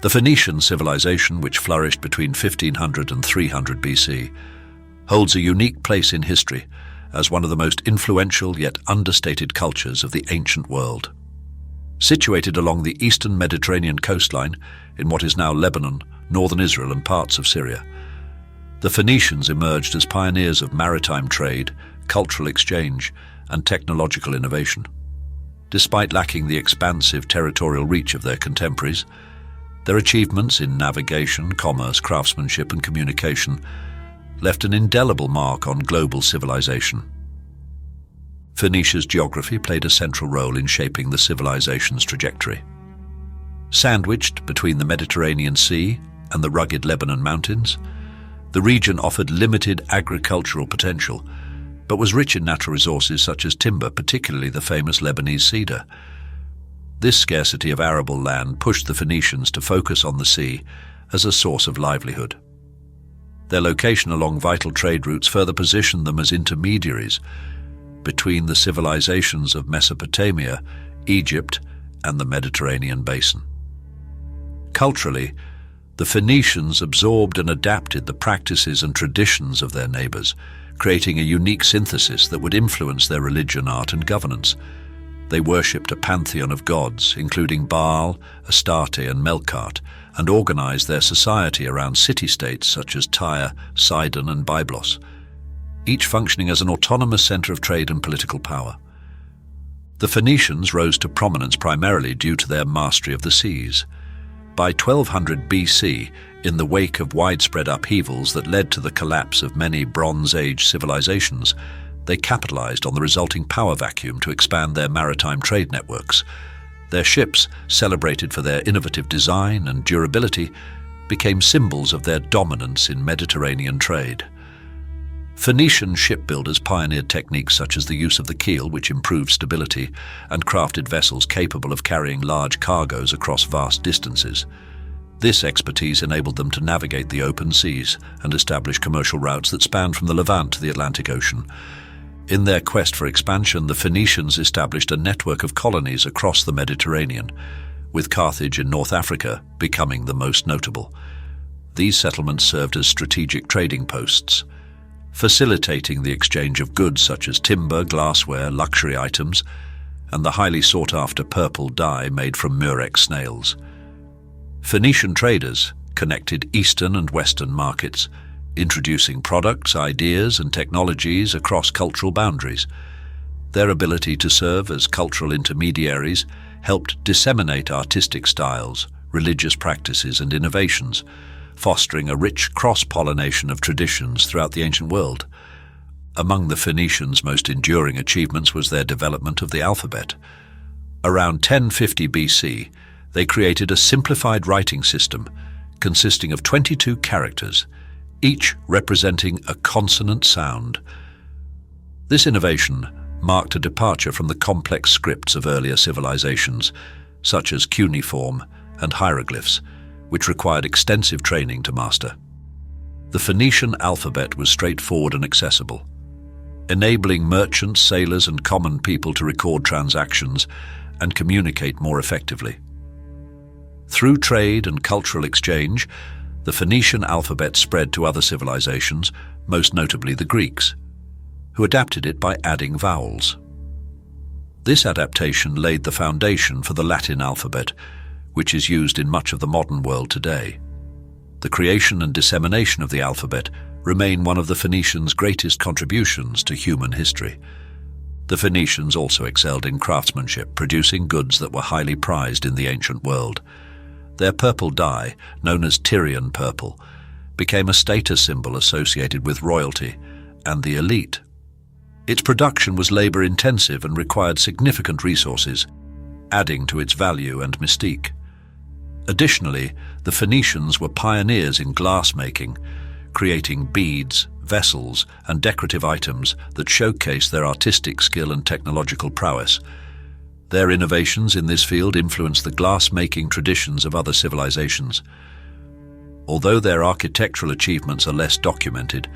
The Phoenician civilization, which flourished between 1500 and 300 BC, holds a unique place in history as one of the most influential yet understated cultures of the ancient world. Situated along the eastern Mediterranean coastline in what is now Lebanon, northern Israel and parts of Syria, the Phoenicians emerged as pioneers of maritime trade, cultural exchange, and technological innovation. Despite lacking the expansive territorial reach of their contemporaries, their achievements in navigation, commerce, craftsmanship, and communication left an indelible mark on global civilization. Phoenicia's geography played a central role in shaping the civilization's trajectory. Sandwiched between the Mediterranean Sea and the rugged Lebanon mountains, the region offered limited agricultural potential, but was rich in natural resources such as timber, particularly the famous Lebanese cedar. This scarcity of arable land pushed the Phoenicians to focus on the sea as a source of livelihood. Their location along vital trade routes further positioned them as intermediaries between the civilizations of Mesopotamia, Egypt, and the Mediterranean basin. Culturally, the Phoenicians absorbed and adapted the practices and traditions of their neighbors, creating a unique synthesis that would influence their religion, art, and governance. They worshipped a pantheon of gods, including Baal, Astarte, and Melkart, and organized their society around city-states such as Tyre, Sidon, and Byblos, each functioning as an autonomous center of trade and political power. The Phoenicians rose to prominence primarily due to their mastery of the seas. By 1200 BC, in the wake of widespread upheavals that led to the collapse of many Bronze Age civilizations, they capitalized on the resulting power vacuum to expand their maritime trade networks. Their ships, celebrated for their innovative design and durability, became symbols of their dominance in Mediterranean trade. Phoenician shipbuilders pioneered techniques such as the use of the keel, which improved stability, and crafted vessels capable of carrying large cargoes across vast distances. This expertise enabled them to navigate the open seas and establish commercial routes that spanned from the Levant to the Atlantic Ocean. In their quest for expansion, the Phoenicians established a network of colonies across the Mediterranean, with Carthage in North Africa becoming the most notable. These settlements served as strategic trading posts, facilitating the exchange of goods such as timber, glassware, luxury items, and the highly sought-after purple dye made from murex snails. Phoenician traders connected eastern and western markets, introducing products, ideas, and technologies across cultural boundaries. Their ability to serve as cultural intermediaries helped disseminate artistic styles, religious practices, and innovations, fostering a rich cross-pollination of traditions throughout the ancient world. Among the Phoenicians' most enduring achievements was their development of the alphabet. Around 1050 BC, they created a simplified writing system consisting of 22 characters, each representing a consonant sound. This innovation marked a departure from the complex scripts of earlier civilizations, such as cuneiform and hieroglyphs, which required extensive training to master. The Phoenician alphabet was straightforward and accessible, enabling merchants, sailors, and common people to record transactions and communicate more effectively. Through trade and cultural exchange, the Phoenician alphabet spread to other civilizations, most notably the Greeks, who adapted it by adding vowels. This adaptation laid the foundation for the Latin alphabet, which is used in much of the modern world today. The creation and dissemination of the alphabet remain one of the Phoenicians' greatest contributions to human history. The Phoenicians also excelled in craftsmanship, producing goods that were highly prized in the ancient world. Their purple dye, known as Tyrian purple, became a status symbol associated with royalty and the elite. Its production was labor-intensive and required significant resources, adding to its value and mystique. Additionally, the Phoenicians were pioneers in glass-making, creating beads, vessels, and decorative items that showcased their artistic skill and technological prowess. Their innovations in this field influenced the glass-making traditions of other civilizations. Although their architectural achievements are less documented,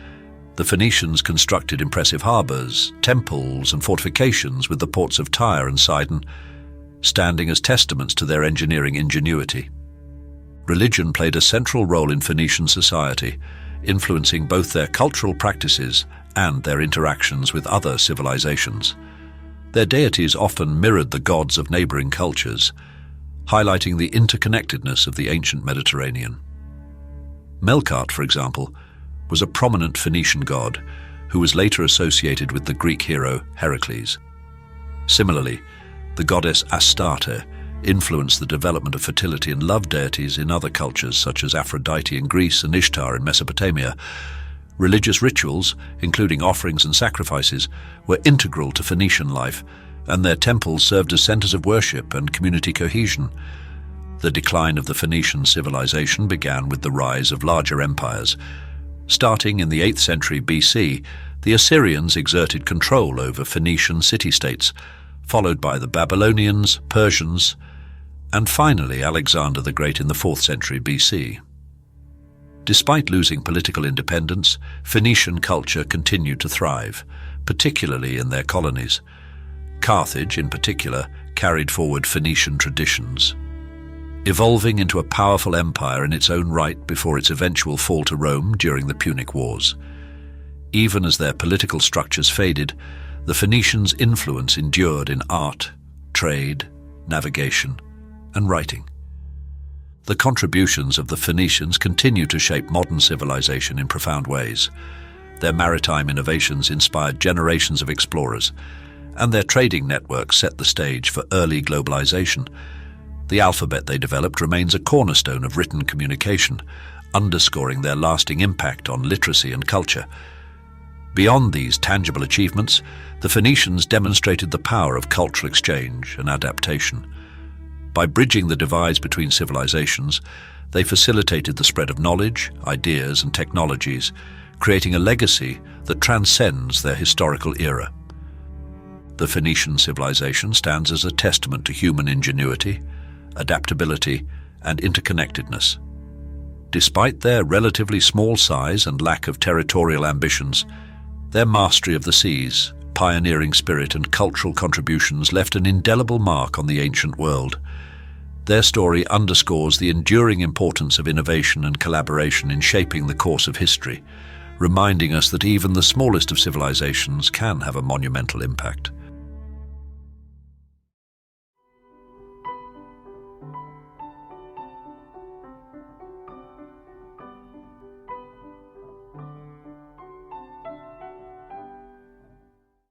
the Phoenicians constructed impressive harbors, temples, and fortifications, with the ports of Tyre and Sidon standing as testaments to their engineering ingenuity. Religion played a central role in Phoenician society, influencing both their cultural practices and their interactions with other civilizations. Their deities often mirrored the gods of neighboring cultures, highlighting the interconnectedness of the ancient Mediterranean. Melkart, for example, was a prominent Phoenician god who was later associated with the Greek hero Heracles. Similarly, the goddess Astarte influenced the development of fertility and love deities in other cultures such as Aphrodite in Greece and Ishtar in Mesopotamia. Religious rituals, including offerings and sacrifices, were integral to Phoenician life, and their temples served as centers of worship and community cohesion. The decline of the Phoenician civilization began with the rise of larger empires. Starting in the 8th century BC, the Assyrians exerted control over Phoenician city-states, followed by the Babylonians, Persians, and finally Alexander the Great in the 4th century BC. Despite losing political independence, Phoenician culture continued to thrive, particularly in their colonies. Carthage, in particular, carried forward Phoenician traditions, evolving into a powerful empire in its own right before its eventual fall to Rome during the Punic Wars. Even as their political structures faded, the Phoenicians' influence endured in art, trade, navigation, and writing. The contributions of the Phoenicians continue to shape modern civilization in profound ways. Their maritime innovations inspired generations of explorers, and their trading networks set the stage for early globalization. The alphabet they developed remains a cornerstone of written communication, underscoring their lasting impact on literacy and culture. Beyond these tangible achievements, the Phoenicians demonstrated the power of cultural exchange and adaptation. By bridging the divides between civilizations, they facilitated the spread of knowledge, ideas, and technologies, creating a legacy that transcends their historical era. The Phoenician civilization stands as a testament to human ingenuity, adaptability, and interconnectedness. Despite their relatively small size and lack of territorial ambitions, their mastery of the seas, pioneering spirit, and cultural contributions left an indelible mark on the ancient world. Their story underscores the enduring importance of innovation and collaboration in shaping the course of history, reminding us that even the smallest of civilizations can have a monumental impact.